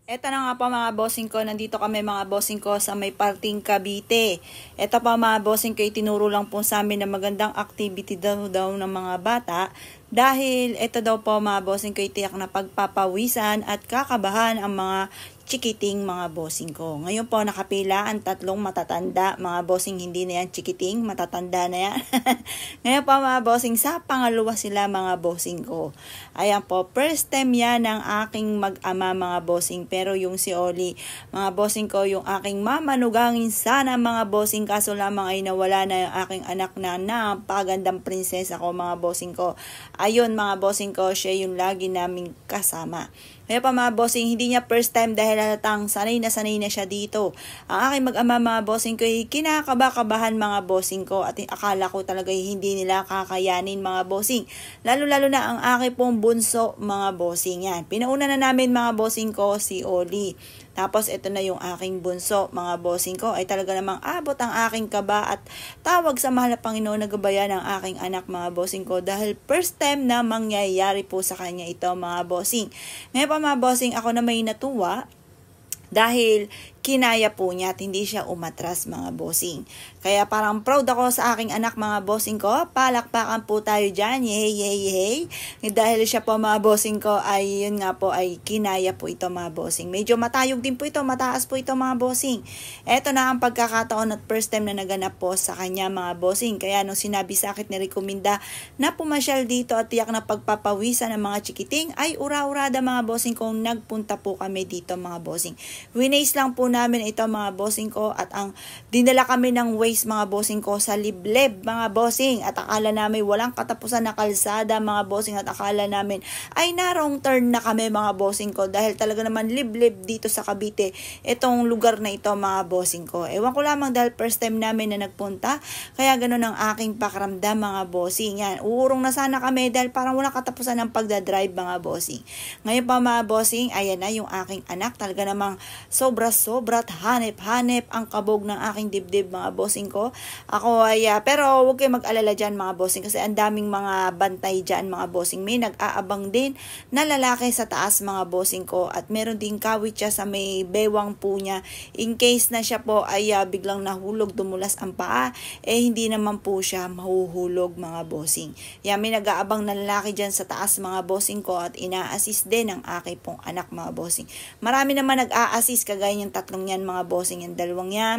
Eto na nga po mga bossing ko, nandito kami mga bossing ko sa may parting Cavite. Eto pa mga bossing ko, itinuro lang po sa amin na magandang activity daw ng mga bata. Dahil eto daw po mga bossing ko, itiyak na pagpapawisan at kakabahan ang mga chikiting mga bossing ko. Ngayon po nakapila ang tatlong matatanda. Mga bossing, hindi na yan chikiting, matatanda na yan. Ngayon po mga bossing, sa pangalawa sila mga bossing ko. Ayan po, first time yan ng aking mag-ama mga bossing. Pero yung si Oli, mga bossing ko, yung aking mamanugangin sana mga bossing. Kaso lamang ay nawala na yung aking anak na napagandang prinsesa ko mga bossing ko. Ayun mga bossing ko, siya yung lagi naming kasama. Kaya pa mga bossing, hindi niya first time dahil halatang sanay na siya dito. Ang aking mag-ama mga bossing ko, kinakaba-kabahan mga bossing ko at akala ko talaga hindi nila kakayanin mga bossing. Lalo-lalo na ang aking pong bunso mga bossing yan. Pinauna na namin mga bossing ko si Oli. Tapos ito na yung aking bunso mga bossing ko, ay talaga namang abot ang aking kaba at tawag sa mahal na Panginoon na gabayan ng aking anak mga bossing ko dahil first time na mangyayari po sa kanya ito mga bossing. Ngayon pa mga bossing, ako na may natuwa dahil kinaya po niya at hindi siya umatras mga bossing. Kaya parang proud ako sa aking anak mga bossing ko. Palakpakan po tayo dyan. Yay, yay, yay. Dahil siya po mga bossing ko ay yun nga po ay kinaya po ito mga bossing. Medyo matayog din po ito. Mataas po ito mga bossing. Eto na ang pagkakataon at first time na naganap po sa kanya mga bossing. Kaya nung sinabi sa akin ni Recominda na pumasyal dito at tiyak na pagpapawisan ng mga chikiting ay ura-urada mga bossing kung nagpunta po kami dito mga bossing. Winays lang po namin ito mga bossing ko at ang dinala kami ng waste mga bossing ko sa libleb mga bossing at akala namin walang katapusan na kalsada mga bossing at akala namin ay narong turn na kami mga bossing ko dahil talaga naman libleb dito sa Cavite itong lugar na ito mga bossing ko. Ewan ko lamang dahil first time namin na nagpunta kaya ganun ang aking pakiramdam mga bossing. Yan, uurong na sana kami dahil parang walang katapusan ng pagdadrive mga bossing. Ngayon pa mga bossing, ayan na yung aking anak talaga namang sobra-sobra't hanep-hanep ang kabog ng aking dibdib mga bossing ko. Ako ay, pero huwag kayo mag-alala dyan mga bossing kasi ang daming mga bantay dyan mga bossing. May nag-aabang din na lalaki sa taas mga bossing ko at meron din kawit siya sa may bewang po niya. In case na siya po ay biglang nahulog, dumulas ang paa, hindi naman po siya mahuhulog mga bossing. Yan, may nag-aabang na lalaki dyan sa taas mga bossing ko at ina-assist din ang aking pong anak mga bossing. Marami naman nag-a-assist kagaya yung tatlong yan mga bossing, yung dalawang yan,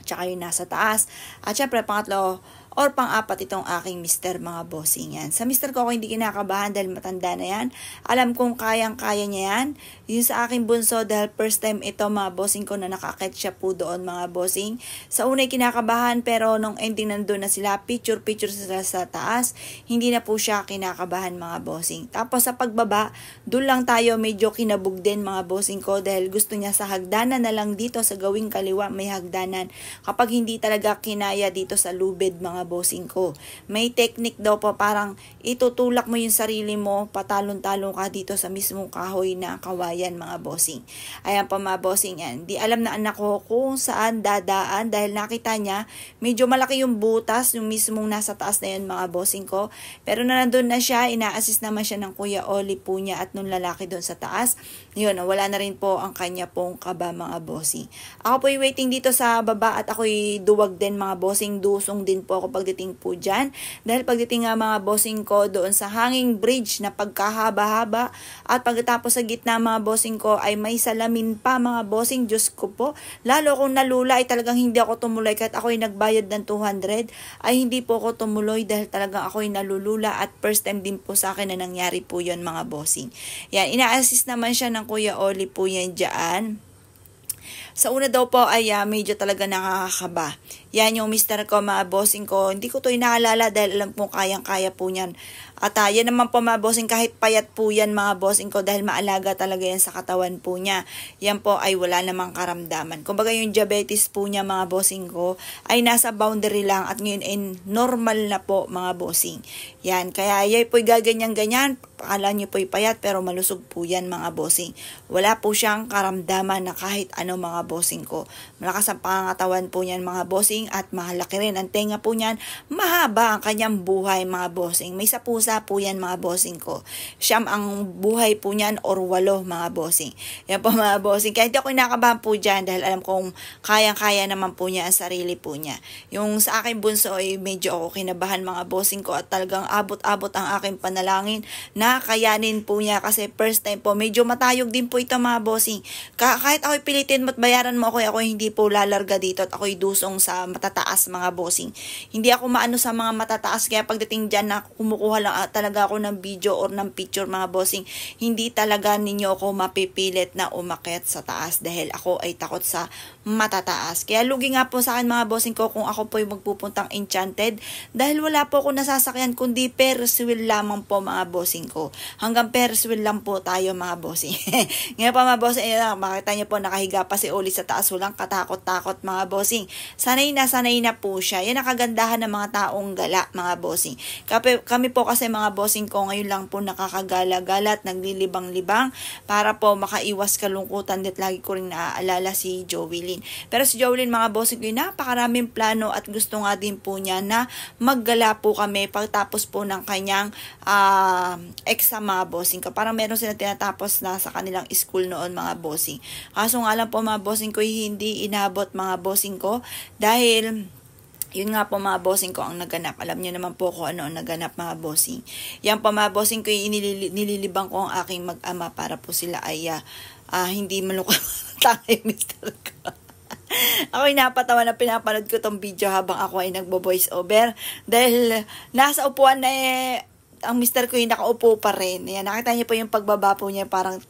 tsaka yung nasa taas. At syempre pangatlo or pang-apat itong aking mister mga bossing yan. Sa mister ko ako hindi kinakabahan dahil matanda na yan. Alam kong kayang-kaya niya yan. Yung sa aking bunso dahil first time ito mga bossing ko na nakakit siya po doon mga bossing. Sa unay kinakabahan pero nung ending nandun na sila, picture sila sa taas, hindi na po siya kinakabahan mga bossing. Tapos sa pagbaba, doon lang tayo medyo kinabog din mga bossing ko dahil gusto niya sa hagdanan na lang dito sa gawing kaliwa may hagdanan. Kapag hindi talaga kinaya dito sa lubid mga bossing ko. May technique daw po parang itutulak mo yung sarili mo, patalon-talon ka dito sa mismong kahoy na kawayan mga bossing. Ayan pa mga bossing yan. Di alam na anak ko kung saan dadaan dahil nakita niya medyo malaki yung butas, yung mismong nasa taas na yan mga bossing ko. Pero na nandun na siya, ina-assist naman siya ng Kuya Oli po niya at nung lalaki doon sa taas. Yun, wala na rin po ang kanya pong kaba mga bossing. Ako po waiting dito sa baba at ako'y duwag din mga bossing, dusong din po ako pagdating po dyan. Dahil pagdating nga mga bossing ko doon sa hanging bridge na pagkahaba-haba at pagkatapos sa gitna mga bossing ko ay may salamin pa mga bossing. Diyos ko po, lalo akong nalula ay talagang hindi ako tumuloy kahit ako'y nagbayad ng 200 ay hindi po ako tumuloy dahil talagang ako'y nalulula at first time din po sa akin na nangyari po yon mga bossing. Yan, ina-assist naman siya ng Kuya Oli po yan dyan. Sa una daw po ay medyo talaga nakakakaba. Yan yung mister ko mga bossing ko. Hindi ko to inaalala dahil alam kong kayang-kaya po niyan. At yan naman po mga bossing, kahit payat po yan mga bossing ko dahil maalaga talaga yan sa katawan po niya. Yan po ay wala namang karamdaman. Kumbaga yung diabetes po niya mga bossing ko ay nasa boundary lang at ngayon ay normal na po mga bossing. Yan, kaya yan po'y gaganyan-ganyan. Akala niyo po'y payat pero malusog po yan mga bossing. Wala po siyang karamdaman na kahit ano mga mga bossing ko. Malakas ang pangangatawan po niyan mga bossing at malaki rin ang tenga po niyan. Mahaba ang kanyang buhay mga bossing. May sapusa po yan mga bossing ko. Siyam ang buhay po niyan or 8 mga bossing. Yan po mga bossing. Kaya hindi ako kinakabahan po dyan dahil alam kong kayang-kaya naman po niya ang sarili po niya. Yung sa aking bunso ay medyo ako kinabahan mga bossing ko at talagang abot-abot ang aking panalangin na kayanin po niya kasi first time po. Medyo matayog din po ito mga bossing. Kahit ako'y pilitin mo't bayaran mo ako hindi po lalarga dito at ako'y dusong sa matataas mga bossing. Hindi ako maano sa mga matataas kaya pagdating dyan na kumukuha lang talaga ako ng video or ng picture mga bossing. Hindi talaga ninyo ako mapipilit na umakyat sa taas dahil ako ay takot sa matataas. Kaya lugi nga po sa akin mga bossing ko kung ako po'y magpupuntang Enchanted dahil wala po ako nasasakyan kundi Ferris wheel lamang po mga bossing ko. Hanggang Ferris wheel lang po tayo mga bossing. Ngayon pa mga bossing, makita niyo po nakahiga pa si Oli sa taas, walang katakot-takot mga bossing. Sanay na po siya. Yan ang kagandahan ng mga taong gala mga bossing. Kami po kasi mga bossing ko ngayon lang po nakakagala-gala at naglilibang-libang para po makaiwas kalungkutan at lagi ko rin naaalala si Joelyn. Pero si Joelyn mga bossing ko, napakaraming plano at gusto nga din po niya na maggala po kami pagtapos po ng kanyang exam mga bossing ko. Parang meron sila tinatapos na sa kanilang school noon mga bossing. Kaso nga lang po mga bossing ko hindi inabot mga bossing ko dahil yun nga po mga bossing ko ang naganap. Alam niyo naman po kung ano ang naganap mga bossing. Yan po mga bossing ko, nililibang ko ang aking mag-ama para po sila ay hindi malukang tayo Mr. ko. Ako'y napatawa na pinapanood ko tong video habang ako ay nagbo-voice over dahil nasa upuan na ang Mr. ko yung nakaupo pa rin. Yan, nakita niyo po yung pagbaba po niya parang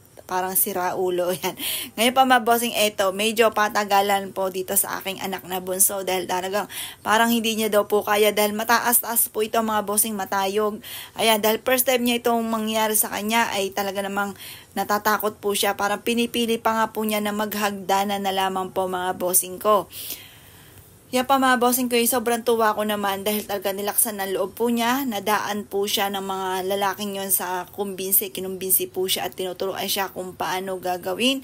sira ulo. Yan. Ngayon pa mga bossing, eto, medyo patagalan po dito sa aking anak na bunso dahil talagang parang hindi niya daw po kaya dahil mataas-taas po ito mga bossing, matayog. Ayan, dahil first time niya itong mangyari sa kanya ay talaga namang natatakot po siya. Parang pinipili pa nga po niya na maghagdanan na lamang po mga bossing ko. Yan pa mga bossing ko, sobrang tuwa ko naman dahil talaga nilaksan ng loob po niya. Nadaan po siya ng mga lalaking yon sa kumbinsi. Kinumbinsi po siya at tinuturuan siya kung paano gagawin.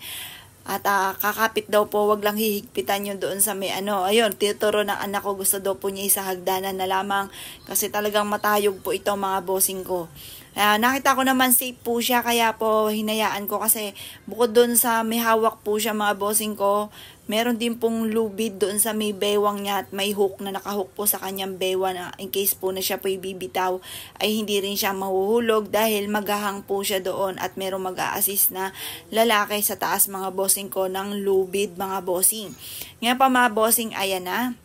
At kakapit daw po, wag lang hihigpitan yun doon sa may ayun, tinuturo ng anak ko, gusto daw po niya isa hagdanan na lamang kasi talagang matayog po ito mga bossing ko. Nakita ko naman safe po siya kaya po hinayaan ko kasi bukod doon sa may hawak po siya mga bossing ko, meron din pong lubid doon sa may bewang niya at may hook na nakahook po sa kanyang bewa na in case po na siya po ibibitaw ay hindi rin siya mahuhulog dahil maghahang po siya doon at merong mag-a-assist na lalaki sa taas mga bossing ko ng lubid mga bossing. Ngayon pa mga bossing, ayan na.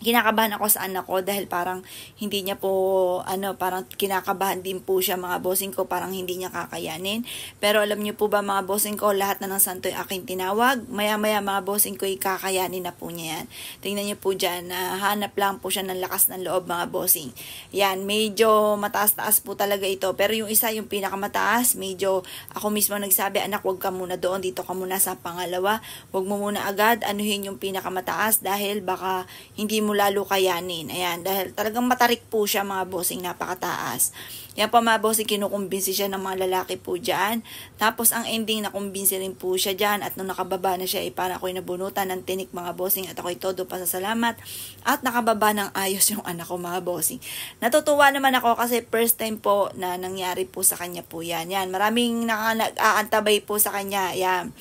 Kinakabahan ako sa anak ko dahil parang hindi niya po, parang kinakabahan din po siya mga bossing ko, parang hindi niya kakayanin. Pero alam niyo po ba mga bossing ko, lahat na ng santo yung aking tinawag, maya-maya mga bossing ko, kakayanin na po niya yan. Tingnan niyo po dyan, hanap lang po siya ng lakas ng loob mga bossing. Yan, medyo mataas-taas po talaga ito. Pero yung isa, yung pinakamataas, medyo ako mismo nagsabi, anak, wag ka muna doon, dito ka muna sa pangalawa. Wag mo muna agad, anuhin yung pinakamataas dahil baka hindi mo lalo kayanin. Ayan, dahil talagang matarik po siya mga bossing, napakataas. Yan pa mga bossing, kinukumbinsi siya ng mga lalaki po dyan. Tapos ang ending, nakumbinsi rin po siya dyan. At nung nakababa na siya, para ako'y nabunutan ng tinik mga bossing. At ako'y todo pasasalamat. At nakababa ng ayos yung anak ko mga bossing. Natutuwa naman ako kasi first time po na nangyari po sa kanya po yan. Yan, maraming nag-aantabay po sa kanya. Yan.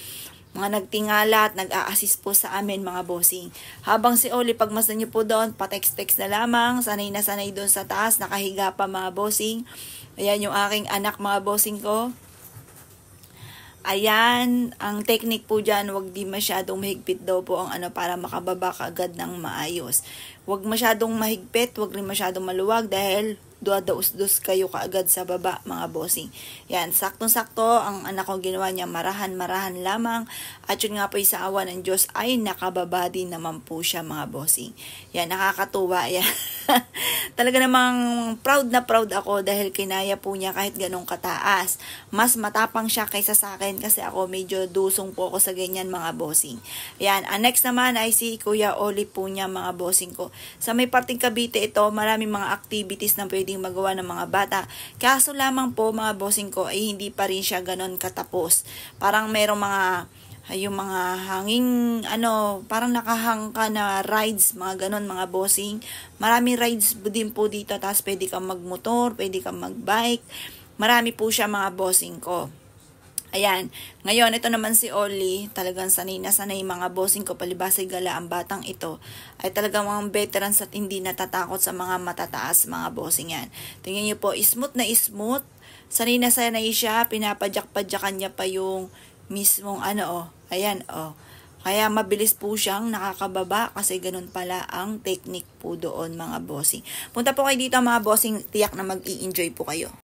Mga nagtingala at nag-a-assist po sa amin mga bossing. Habang si Oli, pagmasdan niyo po doon, pa-text-text na lamang, sanay na sanay doon sa taas, nakahiga pa mga bossing. Ayan yung aking anak mga bossing ko. Ayan, ang technique po dyan, wag di masyadong mahigpit daw po ang para makababa ka agad ng maayos. Wag masyadong mahigpit, wag rin masyadong maluwag dahil duadaus-dus kayo kaagad sa baba mga bossing. Yan, saktong-sakto ang anak ko ginawa niya, marahan-marahan lamang. At yun nga po sa awa ng Diyos ay nakababa din naman po siya mga bossing. Yan, nakakatuwa yan. Talaga namang proud na proud ako dahil kinaya po niya kahit ganong kataas. Mas matapang siya kaysa sa akin kasi ako medyo dusong po ako sa ganyan mga bossing. Yan, next naman ay si Kuya Oli po niya mga bossing ko. Sa may parting Cavite ito, maraming mga activities na pwedeng magawa ng mga bata. Kaso lamang po mga bossing ko ay hindi pa rin siya ganon katapos. Parang merong mga yung mga hanging, parang nakahang ka na rides, mga ganon mga bossing. Marami rides din po dito, tapos pwede kang magmotor, pwede kang magbike. Marami po siya mga bossing ko. Ayan, ngayon ito naman si Oli, talagang sanay na sanay mga bossing ko, palibasay gala ang batang ito. Ay talagang mga veterans at hindi natatakot sa mga matataas mga bossing yan. Tingnan niyo po, smooth na smooth. Sanay na sanay siya, pinapadyak-padyakan niya pa yung mismong ayan Kaya mabilis po siyang nakakababa kasi ganun pala ang technique po doon mga bossing. Punta po kayo dito mga bossing, tiyak na mag-i-enjoy po kayo.